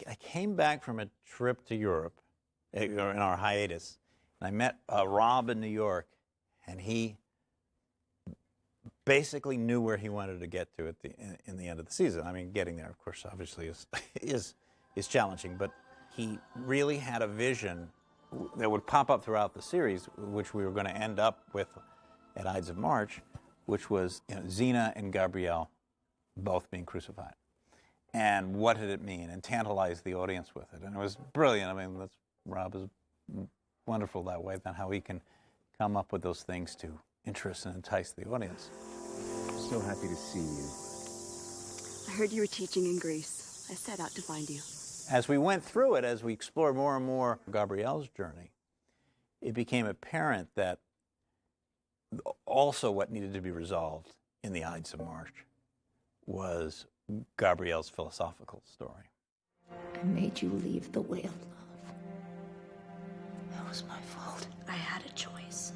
I came back from a trip to Europe in our hiatus, and I met Rob in New York, and he basically knew where he wanted to get to in the end of the season. I mean, getting there, of course, obviously is challenging, but he really had a vision that would pop up throughout the series, which we were going to end up with at Ides of March, which was Xena and Gabrielle both being crucified. And what did it mean? And tantalize the audience with it. And it was brilliant. I mean, Rob is wonderful that way, about how he can come up with those things to interest and entice the audience. So happy to see you. I heard you were teaching in Greece. I set out to find you. As we went through it, as we explored more and more Gabrielle's journey, it became apparent that also what needed to be resolved in the Ides of March was Gabrielle's philosophical story. I made you leave the way of love. That was my fault. I had a choice.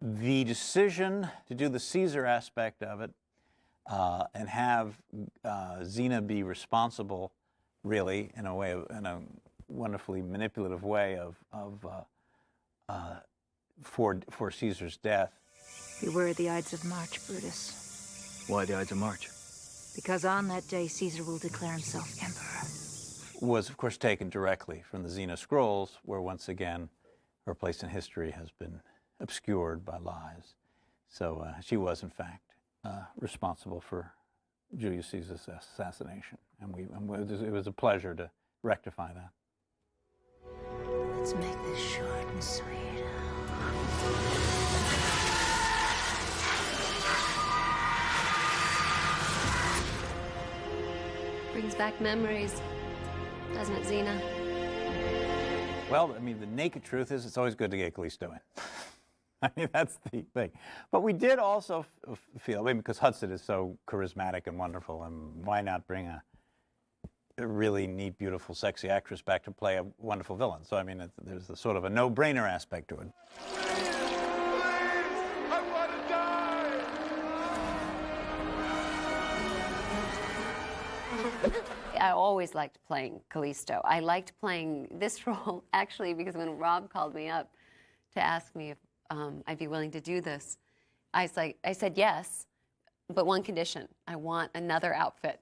The decision to do the Caesar aspect of it and have Xena be responsible, really, in a wonderfully manipulative way for Caesar's death. Beware the Ides of March, Brutus. Why the Ides of March? Because on that day, Caesar will declare himself emperor. Was, of course, taken directly from the Xena Scrolls, where once again her place in history has been obscured by lies. So she was, in fact, responsible for Julius Caesar's assassination. And it was a pleasure to rectify that. Let's make this short and sweet. Brings back memories, doesn't it, Xena? Well, I mean, the naked truth is it's always good to get Callisto in. I mean, that's the thing. But we did also feel, I mean, because Hudson is so charismatic and wonderful, and why not bring a really neat, beautiful, sexy actress back to play a wonderful villain? So, I mean, there's a sort of a no-brainer aspect to it. I always liked playing Callisto. I liked playing this role, actually, because when Rob called me up to ask me if I'd be willing to do this, I said yes, but one condition. I want another outfit.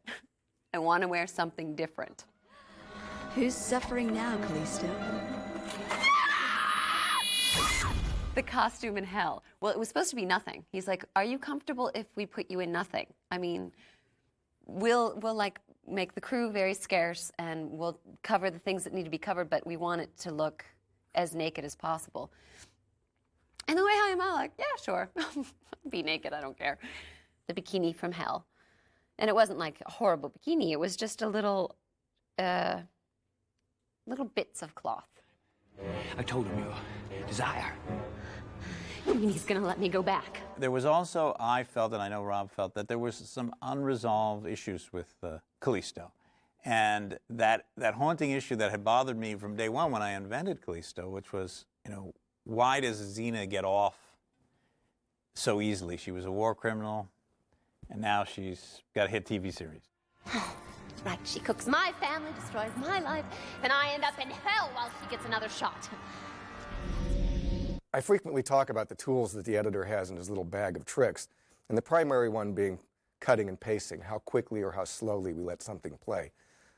I want to wear something different. Who's suffering now, Callisto? The costume in hell. Well, it was supposed to be nothing. He's like, are you comfortable if we put you in nothing? I mean, we'll like make the crew very scarce, and we'll cover the things that need to be covered, but we want it to look as naked as possible. And the way I'm like, yeah, sure. Be naked, I don't care. The bikini from hell. And it wasn't like a horrible bikini. It was just a little bits of cloth. I told him your desire. You mean he's going to let me go back? There was also, I felt, and I know Rob felt, that there was some unresolved issues with Callisto. And that haunting issue that had bothered me from day one when I invented Callisto, which was, why does Xena get off so easily? She was a war criminal, and now she's got a hit TV series. Right, she cooks my family, destroys my life, and I end up in hell while she gets another shot. I frequently talk about the tools that the editor has in his little bag of tricks, and the primary one being cutting and pacing, how quickly or how slowly we let something play.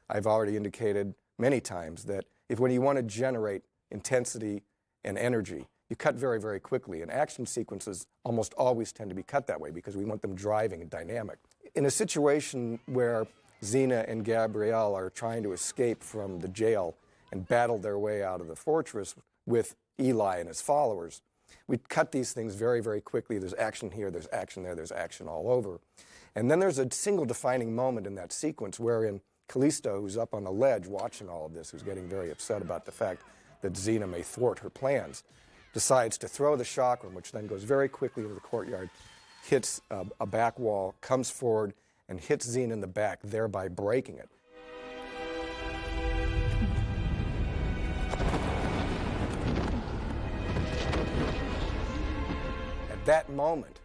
I've already indicated many times that when you want to generate intensity and energy, you cut very, very quickly, and action sequences almost always tend to be cut that way because we want them driving and dynamic. In a situation where Xena and Gabrielle are trying to escape from the jail and battle their way out of the fortress with Eli and his followers, we cut these things very, very quickly. There's action here, there's action there, there's action all over. And then there's a single defining moment in that sequence wherein Callisto, who's up on the ledge watching all of this, who's getting very upset about the fact that Xena may thwart her plans, decides to throw the chakram, which then goes very quickly into the courtyard, hits a back wall, comes forward, and hits Xena in the back, thereby breaking it. at that moment,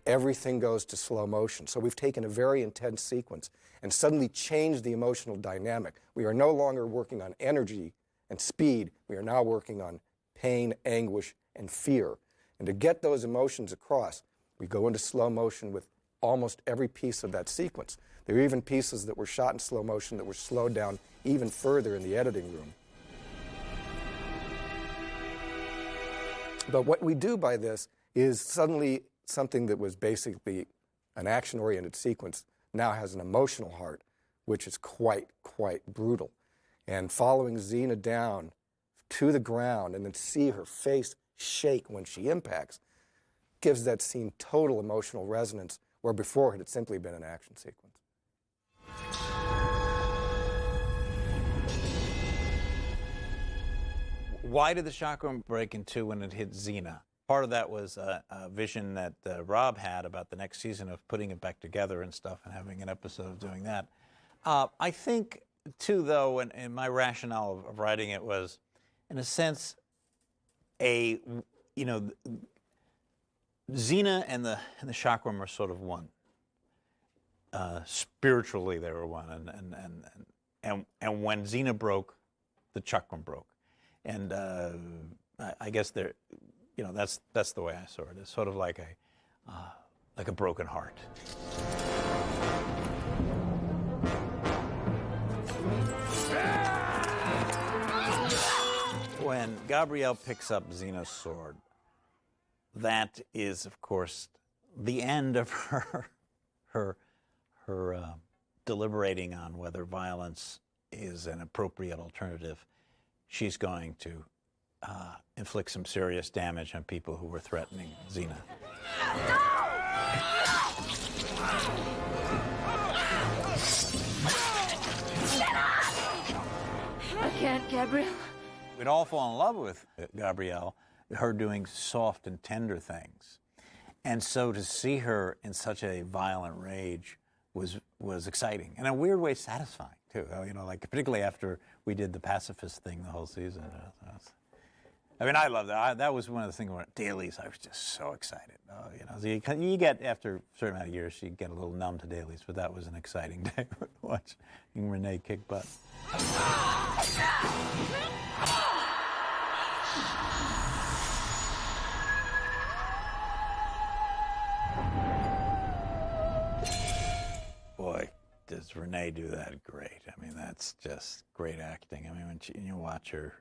everything goes to slow motion. So we've taken a very intense sequence and suddenly changed the emotional dynamic. We are no longer working on energy and speed. We are now working on pain, anguish, and fear. And to get those emotions across, we go into slow motion with almost every piece of that sequence. There are even pieces that were shot in slow motion that were slowed down even further in the editing room. But what we do by this is suddenly something that was basically an action-oriented sequence now has an emotional heart, which is quite brutal. And following Xena down to the ground and then see her face shake when she impacts gives that scene total emotional resonance, where before it had simply been an action sequence. Why did the chakram break in two when it hit Xena? Part of that was a vision that Rob had about the next season of putting it back together and stuff and having an episode of doing that. I think, too, though, and my rationale of writing it was, in a sense, Xena and the chakram are sort of one. Spiritually, they were one, and when Xena broke, the chakram broke, and I guess they're, that's the way I saw it. It's sort of like a broken heart. When Gabrielle picks up Xena's sword, that is, of course, the end of her deliberating on whether violence is an appropriate alternative. She's going to inflict some serious damage on people who were threatening Xena. I can't, Gabrielle. We'd all fall in love with Gabrielle, her doing soft and tender things. And so to see her in such a violent rage was exciting. And in a weird way, satisfying, too. Particularly after we did the pacifist thing the whole season. I loved that. That was one of the things where dailies, I was just so excited. So you get, after a certain amount of years, you get a little numb to dailies, but that was an exciting day watching Renee kick butt. Boy, does Renee do that great. That's just great acting. When you watch her,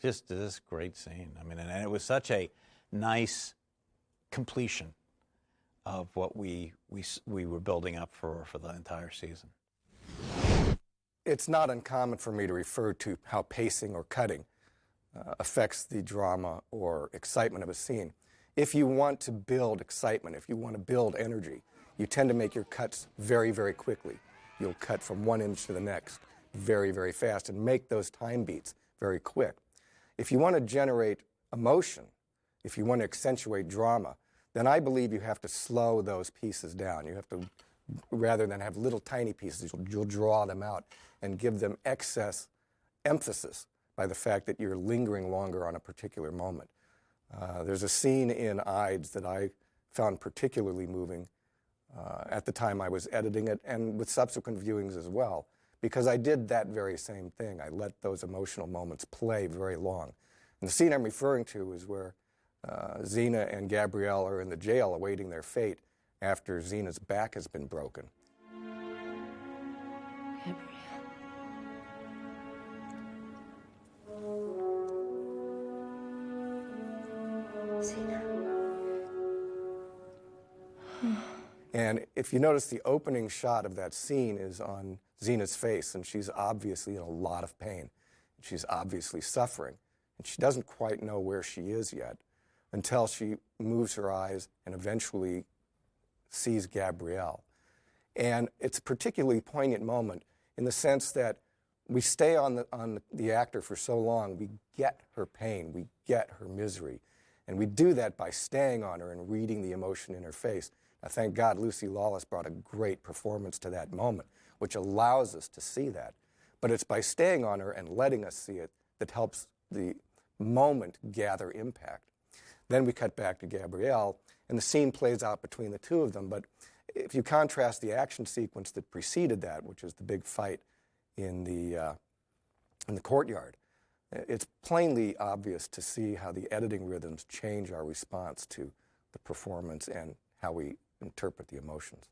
just this great scene. And it was such a nice completion of what we were building up for the entire season. It's not uncommon for me to refer to how pacing or cutting affects the drama or excitement of a scene. If you want to build excitement, if you want to build energy, you tend to make your cuts very, very quickly. You'll cut from one image to the next very, very fast and make those time beats very quick. If you want to generate emotion, if you want to accentuate drama, then I believe you have to slow those pieces down. You have to, rather than have little tiny pieces, you'll draw them out and give them excess emphasis by the fact that you're lingering longer on a particular moment. There's a scene in Ides that I found particularly moving at the time I was editing it, and with subsequent viewings as well, because I did that very same thing. I let those emotional moments play very long. And the scene I'm referring to is where Xena and Gabrielle are in the jail awaiting their fate after Xena's back has been broken. Gabrielle. Xena. And if you notice, the opening shot of that scene is on Xena's face, and she's obviously in a lot of pain. She's obviously suffering, and she doesn't quite know where she is yet until she moves her eyes and eventually sees Gabrielle. And it's a particularly poignant moment in the sense that we stay on the actor for so long, we get her pain, we get her misery, and we do that by staying on her and reading the emotion in her face. Now, thank God Lucy Lawless brought a great performance to that moment, which allows us to see that. But it's by staying on her and letting us see it that helps the moment gather impact. Then we cut back to Gabrielle, and the scene plays out between the two of them. But if you contrast the action sequence that preceded that, which is the big fight in the courtyard, it's plainly obvious to see how the editing rhythms change our response to the performance and how we interpret the emotions.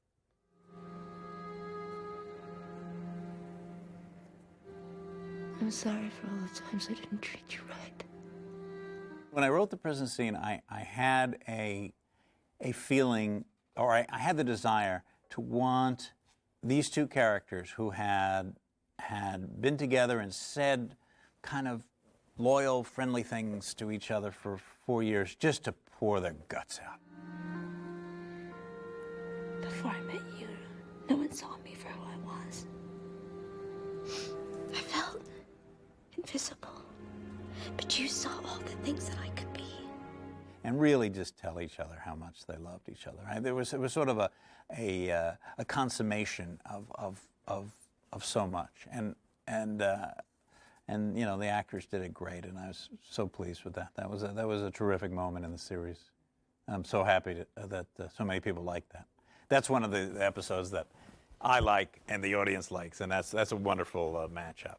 I'm sorry for all the times I didn't treat you right. When I wrote the prison scene, I had a feeling, or I had the desire to want these two characters who had been together and said kind of loyal, friendly things to each other for 4 years, just to pour their guts out. Before I met you, no one saw me for who I was. I felt invisible, but you saw all the things that I could be. And really just tell each other how much they loved each other. Right? It was sort of a consummation of so much, and you know, the actors did it great, and I was so pleased with that. That was a terrific moment in the series. I'm so happy that so many people like that. That's one of the episodes that I like and the audience likes, and that's a wonderful matchup.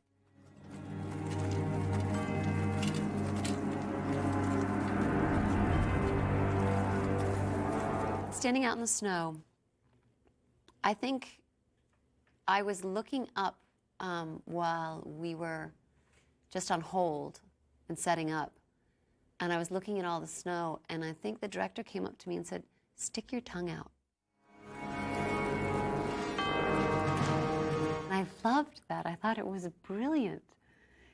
Standing out in the snow, I think I was looking up while we were just on hold and setting up, and I was looking at all the snow, and I think the director came up to me and said, "Stick your tongue out." And I loved that. I thought it was brilliant.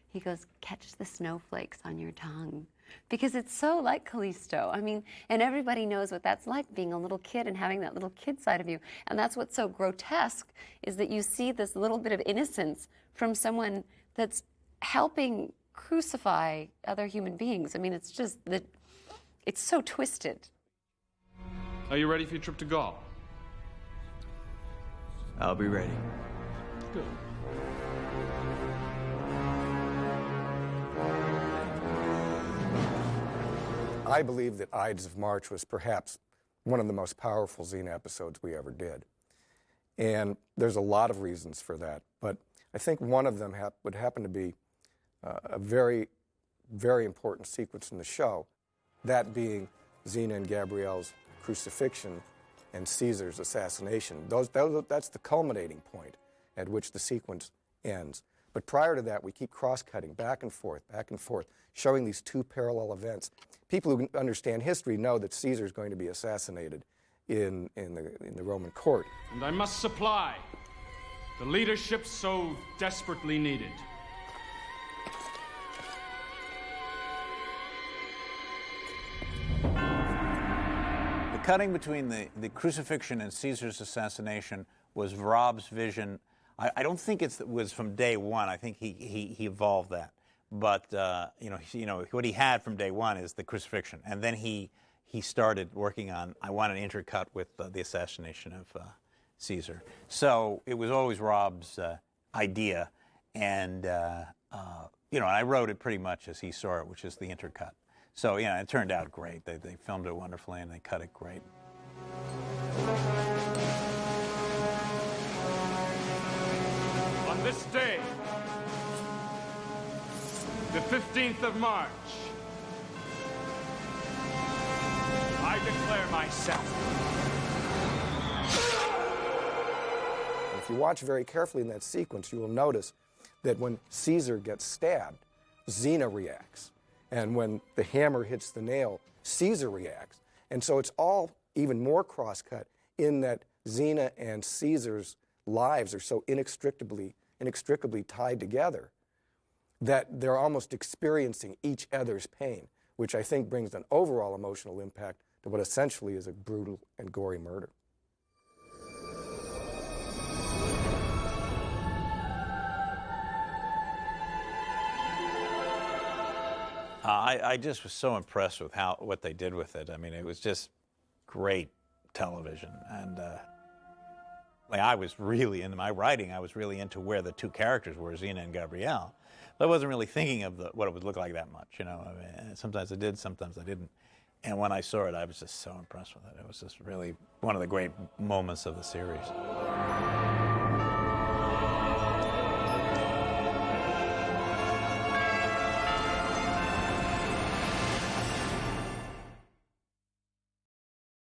He goes, "Catch the snowflakes on your tongue." Because it's so like Callisto. I mean, and everybody knows what that's like, being a little kid and having that little kid side of you. And that's what's so grotesque, is that you see this little bit of innocence from someone that's helping crucify other human beings. I mean, it's just that it's so twisted. Are you ready for your trip to Gaul? I'll be ready. Good. I believe that Ides of March was perhaps one of the most powerful Xena episodes we ever did. And there's a lot of reasons for that, but I think one of them would happen to be a very, very important sequence in the show, that being Xena and Gabrielle's crucifixion and Caesar's assassination. That's the culminating point at which the sequence ends. But prior to that, we keep cross-cutting back and forth, showing these two parallel events. People who understand history know that Caesar is going to be assassinated in the Roman court. And I must supply the leadership so desperately needed. The cutting between the crucifixion and Caesar's assassination was Rob's vision. I don't think it was from day one. I think he evolved that. But you know, what he had from day one is the crucifixion, and then he started working on, I want an intercut with the assassination of Caesar. So it was always Rob's idea, and you know, I wrote it pretty much as he saw it, which is the intercut. So yeah, it turned out great. They filmed it wonderfully, and they cut it great. On this day, the 15th of March, I declare myself. If you watch very carefully in that sequence, you will notice that when Caesar gets stabbed, Xena reacts. And when the hammer hits the nail, Caesar reacts. And so it's all even more cross-cut in that Xena and Caesar's lives are so inextricably tied together that they're almost experiencing each other's pain, which I think brings an overall emotional impact to what essentially is a brutal and gory murder. I just was so impressed with what they did with it. I mean, it was just great television, and like, I was really into my writing. I was really into where the two characters were, Xena and Gabrielle. But I wasn't really thinking of what it would look like that much. You know, I mean, sometimes I did, sometimes I didn't. And when I saw it, I was just so impressed with it. It was just really one of the great moments of the series.